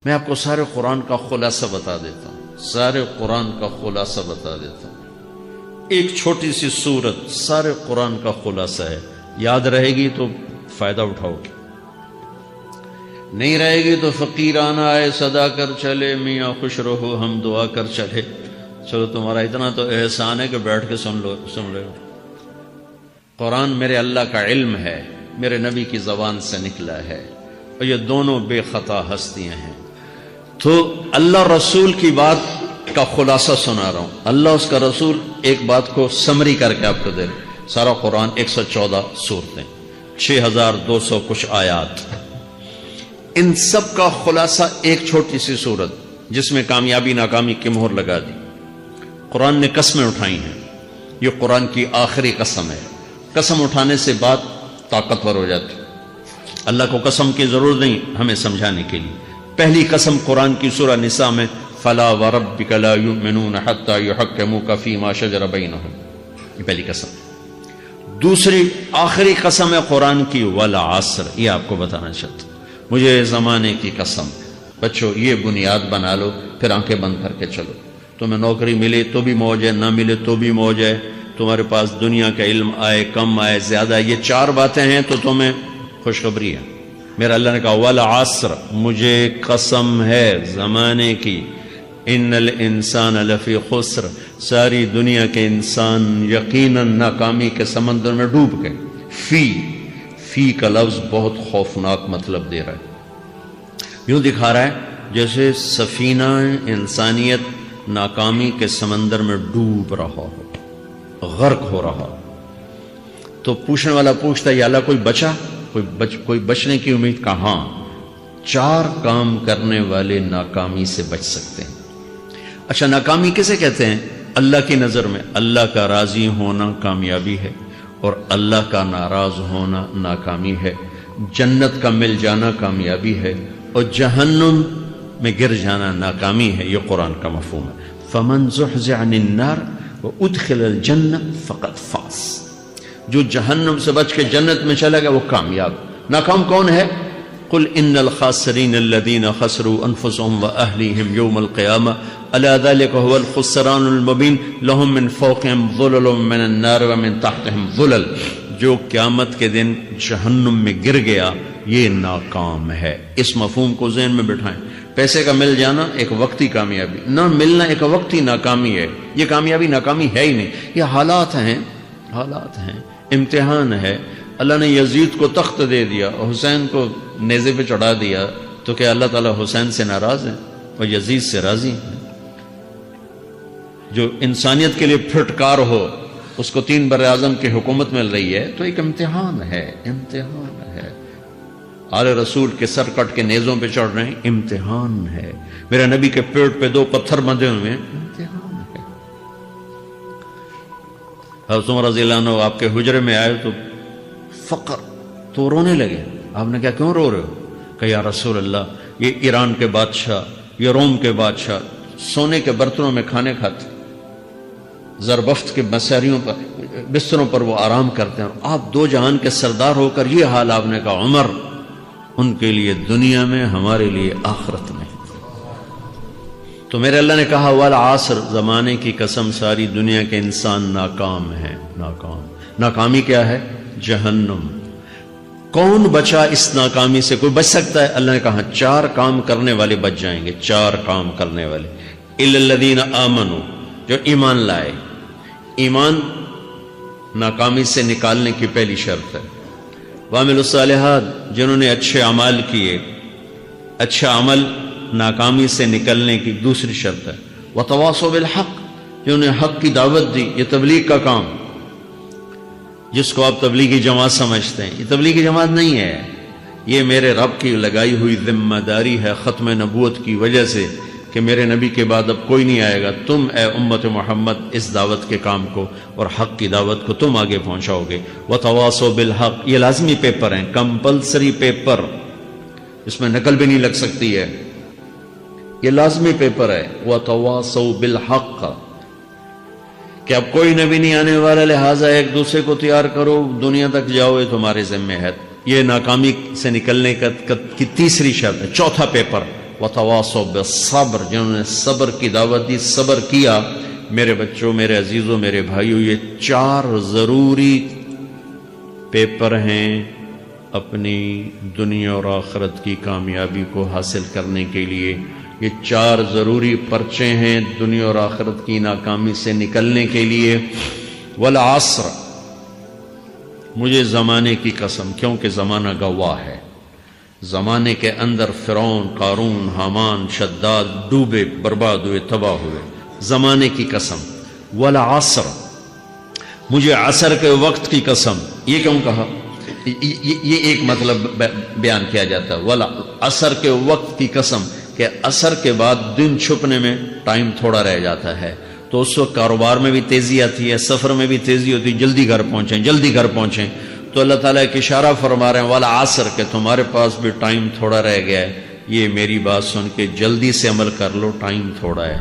میں آپ کو سارے قرآن کا خلاصہ بتا دیتا ہوں، سارے قرآن کا خلاصہ بتا دیتا ہوں۔ ایک چھوٹی سی سورت سارے قرآن کا خلاصہ ہے، یاد رہے گی تو فائدہ اٹھاؤ گے، نہیں رہے گی تو فقیرانہ آئے صدا کر چلے، میاں خوش رہو ہم دعا کر چلے۔ چلو تمہارا اتنا تو احسان ہے کہ بیٹھ کے سن رہے ہو۔ قرآن میرے اللہ کا علم ہے، میرے نبی کی زبان سے نکلا ہے، اور یہ دونوں بے خطا ہستیاں ہیں۔ تو اللہ رسول کی بات کا خلاصہ سنا رہا ہوں، اللہ اس کا رسول ایک بات کو سمری کر کے آپ کو دے رہے۔ سارا قرآن 114 سورتیں، 6200 کچھ آیات، ان سب کا خلاصہ ایک چھوٹی سی سورت جس میں کامیابی ناکامی کی مہر لگا دی۔ قرآن نے قسمیں اٹھائی ہیں، یہ قرآن کی آخری قسم ہے۔ قسم اٹھانے سے بات طاقتور ہو جاتی، اللہ کو قسم کی ضرورت نہیں ہمیں سمجھانے کے لیے۔ پہلی قسم قرآن کی سورہ نساء میں فلا وربک لا یؤمنون حتی یحکموک فیما شجر بینہم، یہ پہلی قسم۔ دوسری آخری قسم ہے قرآن کی والعصر، یہ آپ کو بتانا چاہتا ہوں، مجھے زمانے کی قسم۔ بچوں یہ بنیاد بنا لو، پھر آنکھیں بند کر کے چلو۔ تمہیں نوکری ملے تو بھی موج ہے، نہ ملے تو بھی موج ہے، تمہارے پاس دنیا کا علم آئے کم آئے زیادہ، یہ چار باتیں ہیں تو تمہیں خوشخبری ہے۔ میرا اللہ نے کہا والعصر، مجھے قسم ہے زمانے کی، ان الانسان لفی خسر، ساری دنیا کے انسان یقیناً ناکامی کے سمندر میں ڈوب گئے۔ فی کا لفظ بہت خوفناک مطلب دے رہا ہے، یوں دکھا رہا ہے جیسے سفینہ انسانیت ناکامی کے سمندر میں ڈوب رہا ہو، غرق ہو رہا۔ تو پوچھنے والا پوچھتا ہے یا اللہ کوئی بچا، کوئی بچنے کی امید؟ کہاں؟ چار کام کرنے والے ناکامی سے بچ سکتے ہیں۔ اچھا ناکامی کسے کہتے ہیں؟ اللہ کی نظر میں اللہ کا راضی ہونا کامیابی ہے، اور اللہ کا ناراض ہونا ناکامی ہے۔ جنت کا مل جانا کامیابی ہے، اور جہنم میں گر جانا ناکامی ہے۔ یہ قرآن کا مفہوم ہے۔ فمن زحزح عن النار وادخل الجنہ فقد فاز، جو جہنم سے بچ کے جنت میں چلا گیا وہ کامیاب۔ ناکام کون ہے؟ قل ان الخاسرین الذین خسروا انفسهم واہلیہم یوم القیامہ الا ذلک هو الخسران المبین لهم من فوقهم ظلل من النار ومن تحتهم ظلل، جو قیامت کے دن جہنم میں گر گیا یہ ناکام ہے۔ اس مفہوم کو ذہن میں بٹھائیں۔ پیسے کا مل جانا ایک وقتی کامیابی، نہ ملنا ایک وقتی ناکامی ہے۔ یہ کامیابی ناکامی ہے ہی نہیں، یہ حالات ہیں، حالات ہیں، امتحان ہے۔ اللہ نے یزید کو تخت دے دیا اور حسین کو نیزے پہ چڑھا دیا، تو کیا اللہ تعالیٰ حسین سے ناراض ہے اور یزید سے راضی ہے؟ جو انسانیت کے لیے پھٹکار ہو اس کو 3 براعظم کی حکومت مل رہی ہے، تو ایک امتحان ہے، امتحان ہے۔ آل رسول کے سر کٹ کے نیزوں پہ چڑھ رہے ہیں، امتحان ہے۔ میرے نبی کے پیٹ پہ 2 پتھر بندھے ہوئے ہیں، امتحان ہے۔ حضرت عمر رضی اللہ عنہ آپ کے حجرے میں آئے تو فقر، تو رونے لگے۔ آپ نے کہا کیوں رو رہے ہو؟ کہ یا رسول اللہ یہ ایران کے بادشاہ، یہ روم کے بادشاہ سونے کے برتنوں میں کھانے کھاتے، زربفت کے بستروں پر وہ آرام کرتے ہیں، اور آپ 2 جہان کے سردار ہو کر یہ حال۔ آپ نے کہا عمر ان کے لیے دنیا میں، ہمارے لیے آخرت میں۔ تو میرے اللہ نے کہا والعصر، زمانے کی قسم ساری دنیا کے انسان ناکام ہیں، ناکام۔ ناکامی کیا ہے؟ جہنم۔ کون بچا اس ناکامی سے؟ کوئی بچ سکتا ہے؟ اللہ نے کہا 4 کام کرنے والے بچ جائیں گے، 4 کام کرنے والے۔ الا الذین آمنوا، جو ایمان لائے۔ ایمان ناکامی سے نکالنے کی پہلی شرط ہے۔ وعملوا الصالحات، جنہوں نے اچھے اعمال کیے، اچھا عمل ناکامی سے نکلنے کی دوسری شرط ہے۔ وتواصوا بالحق، جنہوں نے حق کی دعوت دی، یہ تبلیغ کا کام، جس کو آپ تبلیغی جماعت سمجھتے ہیں، یہ تبلیغی جماعت نہیں ہے، یہ میرے رب کی لگائی ہوئی ذمہ داری ہے ختم نبوت کی وجہ سے کہ میرے نبی کے بعد اب کوئی نہیں آئے گا، تم اے امت محمد اس دعوت کے کام کو اور حق کی دعوت کو تم آگے پہنچاؤ گے۔ وتواصوا بالحق، یہ لازمی پیپر ہیں، کمپلسری پیپر، اس میں نقل بھی نہیں لگ سکتی ہے، یہ لازمی پیپر ہے۔ وتواصوا بالحق، کہ اب کوئی نبی نہیں آنے والا، لہٰذا ایک دوسرے کو تیار کرو، دنیا تک جاؤ، یہ تمہارے ذمہ ہے۔ یہ ناکامی سے نکلنے کی تیسری شرط ہے۔ چوتھا پیپر وتواصوا بالصبر، جنہوں نے صبر کی دعوت دی، صبر کیا۔ میرے بچوں، میرے عزیزوں، میرے بھائیوں، یہ 4 ضروری پیپر ہیں اپنی دنیا اور آخرت کی کامیابی کو حاصل کرنے کے لیے۔ یہ 4 ضروری پرچے ہیں دنیا اور آخرت کی ناکامی سے نکلنے کے لیے۔ والعصر، مجھے زمانے کی قسم، کیونکہ زمانہ گواہ ہے، زمانے کے اندر فرعون، قارون، حامان، شداد ڈوبے، برباد ہوئے، تباہ ہوئے، زمانے کی قسم۔ والعصر، مجھے عصر کے وقت کی قسم۔ یہ کیوں کہا؟ یہ ایک مطلب بیان کیا جاتا ہے، والعصر کے وقت کی قسم، کہ عصر کے بعد دن چھپنے میں ٹائم تھوڑا رہ جاتا ہے، تو اس وقت کاروبار میں بھی تیزی آتی ہے، سفر میں بھی تیزی ہوتی ہے، جلدی گھر پہنچیں، جلدی گھر پہنچیں۔ تو اللہ تعالیٰ ایک اشارہ فرما رہے ہیں والعصر، کہ تمہارے پاس بھی ٹائم تھوڑا رہ گیا ہے، یہ میری بات سن کے جلدی سے عمل کر لو، ٹائم تھوڑا ہے،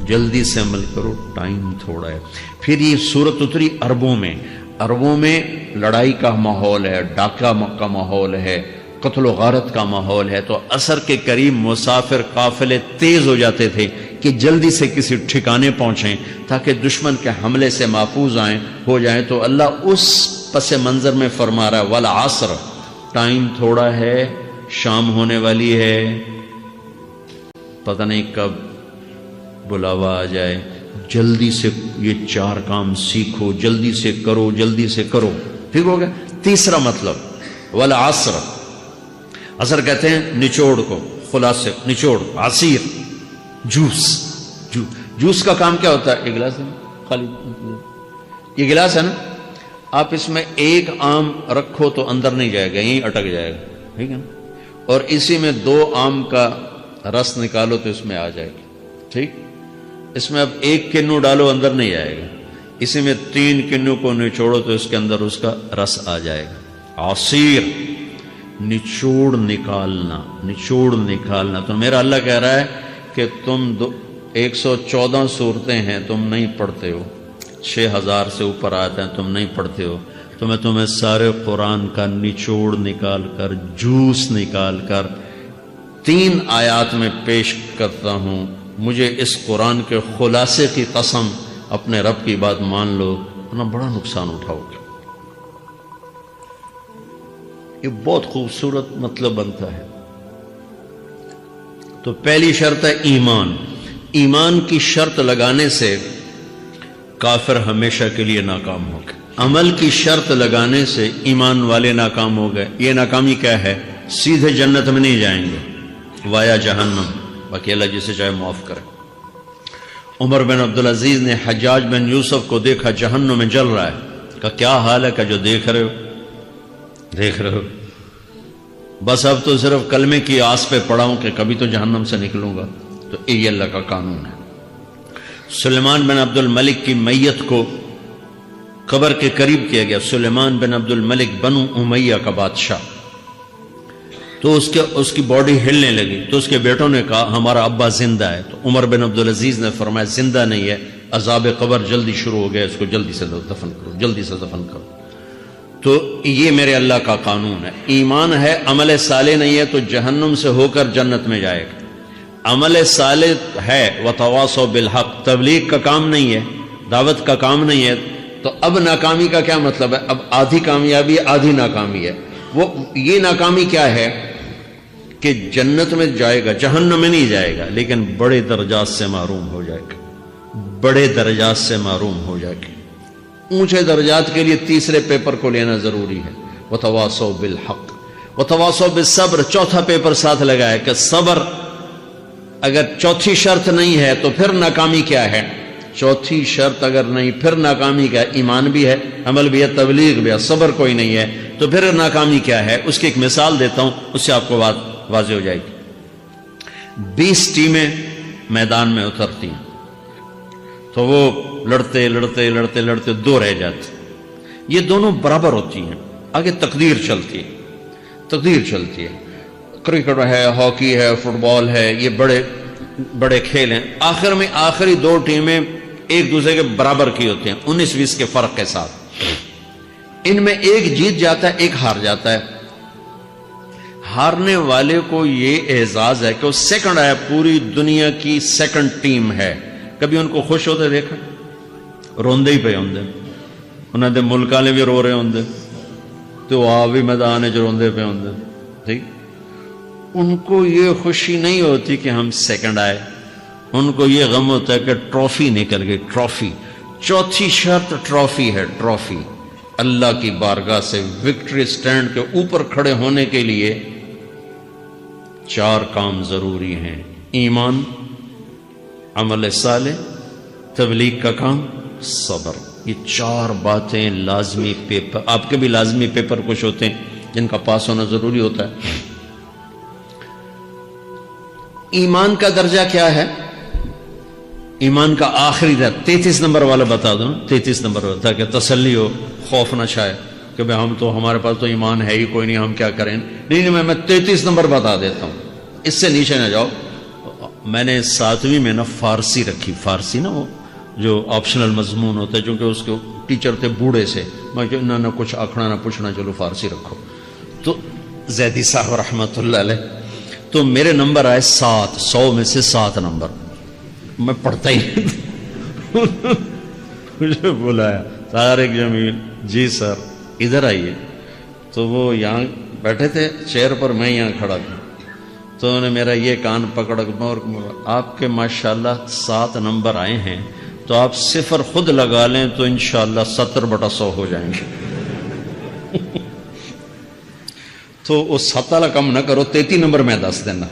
جلدی سے عمل کرو، ٹائم تھوڑا ہے۔ پھر یہ سورت اتری عربوں میں، عربوں میں لڑائی کا ماحول ہے، ڈاکہ کا ماحول ہے، قتل و غارت کا ماحول ہے، تو عصر کے قریب مسافر قافلے تیز ہو جاتے تھے کہ جلدی سے کسی ٹھکانے پہنچیں تاکہ دشمن کے حملے سے محفوظ ہو جائیں۔ تو اللہ اس پس منظر میں فرما رہا ہے والعصر، ٹائم تھوڑا ہے، شام ہونے والی ہے، پتہ نہیں کب بلاوا آ جائے، جلدی سے یہ 4 کام سیکھو، جلدی سے کرو، جلدی سے کرو۔ ٹھیک ہو گیا؟ تیسرا مطلب والعصر، عصر کہتے ہیں نچوڑ کو، خلاصے، نچوڑ، عصیر، جوس کا کام کیا ہوتا ہے؟ یہ گلاس ہے خالی، یہ گلاس ہے نا، آپ اس میں 1 آم رکھو تو اندر نہیں جائے گا، یہیں اٹک جائے گا، ٹھیک ہے نا؟ اور اسی میں 2 آم کا رس نکالو تو اس میں آ جائے گا، ٹھیک؟ اس میں اب 1 کنو ڈالو، اندر نہیں آئے گا، اسی میں 3 کنو کو نچوڑو تو اس کے اندر اس کا رس آ جائے گا۔ عصیر، نچوڑ نکالنا، نچوڑ نکالنا۔ تو میرا اللہ کہہ رہا ہے کہ تم 114 صورتیں ہیں، تم نہیں پڑھتے ہو، 6000 سے اوپر آتے ہیں، تم نہیں پڑھتے ہو، تو میں تمہیں سارے قرآن کا نچوڑ نکال کر، جوس نکال کر 3 آیات میں پیش کرتا ہوں۔ مجھے اس قرآن کے خلاصے کی قسم، اپنے رب کی بات مان لو، ورنہ بڑا نقصان اٹھاؤ گے۔ یہ بہت خوبصورت مطلب بنتا ہے۔ تو پہلی شرط ہے ایمان۔ ایمان کی شرط لگانے سے کافر ہمیشہ کے لیے ناکام ہو گئے، عمل کی شرط لگانے سے ایمان والے ناکام ہو گئے۔ یہ ناکامی کیا ہے؟ سیدھے جنت میں نہیں جائیں گے، وایا جہنم، باقی اللہ جسے چاہے معاف کرے۔ عمر بن عبدالعزیز نے حجاج بن یوسف کو دیکھا جہنم میں جل رہا ہے، کہا کیا حال ہے؟ کہ جو دیکھ رہے ہو، بس اب تو صرف کلمے کی آس پہ پڑا ہوں کہ کبھی تو جہنم سے نکلوں گا۔ تو یہ اللہ کا قانون ہے۔ سلیمان بن عبد الملک کی میت کو قبر کے قریب کیا گیا، سلیمان بن عبد الملک بنو امیہ کا بادشاہ، تو اس کی باڈی ہلنے لگی، تو اس کے بیٹوں نے کہا ہمارا ابا زندہ ہے۔ تو عمر بن عبدالعزیز نے فرمایا زندہ نہیں ہے، عذاب قبر جلدی شروع ہو گیا، اس کو جلدی سے دفن کرو، جلدی سے دفن کرو۔ تو یہ میرے اللہ کا قانون ہے۔ ایمان ہے، عمل صالح نہیں ہے تو جہنم سے ہو کر جنت میں جائے گا۔ عمل صالح ہے، وتواصوا بالحق، تبلیغ کا کام نہیں ہے، دعوت کا کام نہیں ہے، تو اب ناکامی کا کیا مطلب ہے؟ اب آدھی کامیابی ہے، آدھی ناکامی ہے۔ وہ یہ ناکامی کیا ہے کہ جنت میں جائے گا، جہنم میں نہیں جائے گا، لیکن بڑے درجات سے محروم ہو جائے گا، بڑے درجات سے محروم ہو جائے گا۔ اونچے درجات کے لیے تیسرے پیپر کو لینا ضروری ہے، وتواصوا بالحق وتواصوا بالصبر۔ چوتھا پیپر ساتھ لگایا کہ صبر، اگر چوتھی شرط نہیں ہے تو پھر ناکامی کیا ہے؟ چوتھی شرط اگر نہیں، پھر ناکامی کیا ہے؟ ایمان بھی ہے، عمل بھی ہے، تبلیغ بھی ہے، صبر کوئی نہیں ہے، تو پھر ناکامی کیا ہے؟ اس کی ایک مثال دیتا ہوں، اس سے آپ کو بات واضح ہو جائے گی۔ 20 ٹیمیں میدان میں اترتی ہیں، تو وہ لڑتے لڑتے لڑتے لڑتے 2 رہ جاتے، یہ دونوں برابر ہوتی ہیں، آگے تقدیر چلتی ہے، تقدیر چلتی ہے۔ کرکٹ ہے، ہاکی ہے، فٹ بال ہے، یہ بڑے بڑے کھیل ہیں۔ آخر میں آخری 2 ٹیمیں ایک دوسرے کے برابر کی ہوتی ہیں، 19-20 کے فرق کے ساتھ۔ ان میں ایک جیت جاتا ہے، ایک ہار جاتا ہے۔ ہارنے والے کو یہ اعزاز ہے کہ وہ سیکنڈ آیا، پوری دنیا کی سیکنڈ ٹیم ہے. کبھی ان کو خوش ہوتے دیکھا؟ روندے ہی پہ ہوندے، انہوں نے ملک والے بھی رو رہے ہوندے تو آپ بھی میدان جو روندے پہ ہوندے. ٹھیک، ان کو یہ خوشی نہیں ہوتی کہ ہم سیکنڈ آئے، ان کو یہ غم ہوتا ہے کہ ٹرافی نکل گئی. ٹرافی، چوتھی شرط ٹرافی ہے. ٹرافی اللہ کی بارگاہ سے وکٹری سٹینڈ کے اوپر کھڑے ہونے کے لیے 4 کام ضروری ہیں: ایمان، عمل صالح، تبلیغ کا کام، صبر. یہ 4 باتیں لازمی پیپر، آپ کے بھی لازمی پیپر کچھ ہوتے ہیں جن کا پاس ہونا ضروری ہوتا ہے. ایمان کا درجہ کیا ہے؟ ایمان کا آخری درجہ 33 نمبر والا بتا دوں. 33 نمبر والا، تاکہ تسلی ہو، خوف نہ چھائے کہ بھئی ہمارے پاس تو ایمان ہے ہی کوئی نہیں، ہم کیا کریں. نہیں، میں 33 نمبر بتا دیتا ہوں، اس سے نیچے نہ جاؤ. میں نے 7ویں میں نا فارسی رکھی. فارسی نا وہ جو آپشنل مضمون ہوتا ہے، چونکہ اس کے ٹیچر تھے بوڑھے سے، میں کہ نہ کچھ آکھنا نہ پوچھنا، چلو فارسی رکھو. تو زیدی صاحب رحمۃ اللہ علیہ، تو میرے نمبر آئے 7، 100 میں سے 7 نمبر. میں پڑھتا ہی مجھے بلایا طارق جمیل، جی سر ادھر آئیے. تو وہ یہاں بیٹھے تھے چیئر پر، میں یہاں کھڑا تھا. تو انہوں نے میرا یہ کان پکڑ اور آپ کے ماشاءاللہ 7 نمبر آئے ہیں، تو آپ 0 خود لگا لیں تو انشاءاللہ 70/100 ہو جائیں گے. تو وہ 7 والا کم نہ کرو، 33 نمبر میں 10 دینا.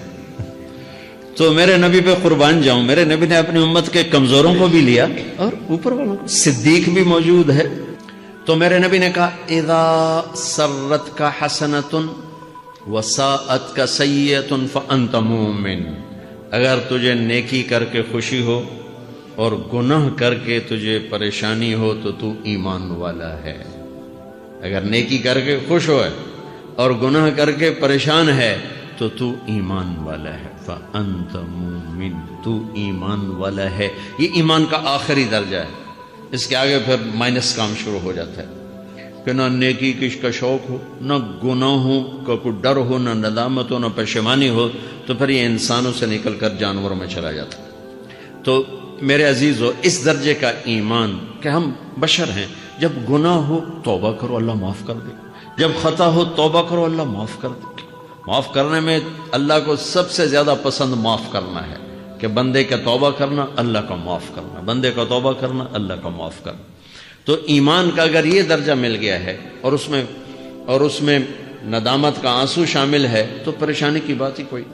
تو میرے نبی پہ قربان جاؤں، میرے نبی نے اپنی امت کے کمزوروں کو بھی لیا اور اوپر والوں کو. صدیق بھی موجود ہے. تو میرے نبی نے کہا اذا سرت کا حسنۃ وساءت کا سیئۃ فانت مومن. اگر تجھے نیکی کر کے خوشی ہو اور گناہ کر کے تجھے پریشانی ہو تو تو ایمان والا ہے. اگر نیکی کر کے خوش ہو اور گناہ کر کے پریشان ہے تو تو ایمان والا ہے. فانت مومن، تو ایمان والا ہے. یہ ایمان کا آخری درجہ ہے. اس کے آگے پھر مائنس کام شروع ہو جاتا ہے کہ نہ نیکی کا شوق ہو، نہ گناہوں کا کوئی ڈر ہو، نہ ندامت ہو، نہ پشیمانی ہو، تو پھر یہ انسانوں سے نکل کر جانوروں میں چلا جاتا ہے. تو میرے عزیزو، اس درجے کا ایمان کہ ہم بشر ہیں، جب گناہ ہو توبہ کرو اللہ معاف کر دے، جب خطا ہو توبہ کرو اللہ معاف کر دے. معاف کرنے میں اللہ کو سب سے زیادہ پسند معاف کرنا ہے، کہ بندے کا توبہ کرنا، اللہ کا معاف کرنا، بندے کا توبہ کرنا، اللہ کا معاف کرنا. تو ایمان کا اگر یہ درجہ مل گیا ہے اور اس میں ندامت کا آنسو شامل ہے تو پریشانی کی بات ہی کوئی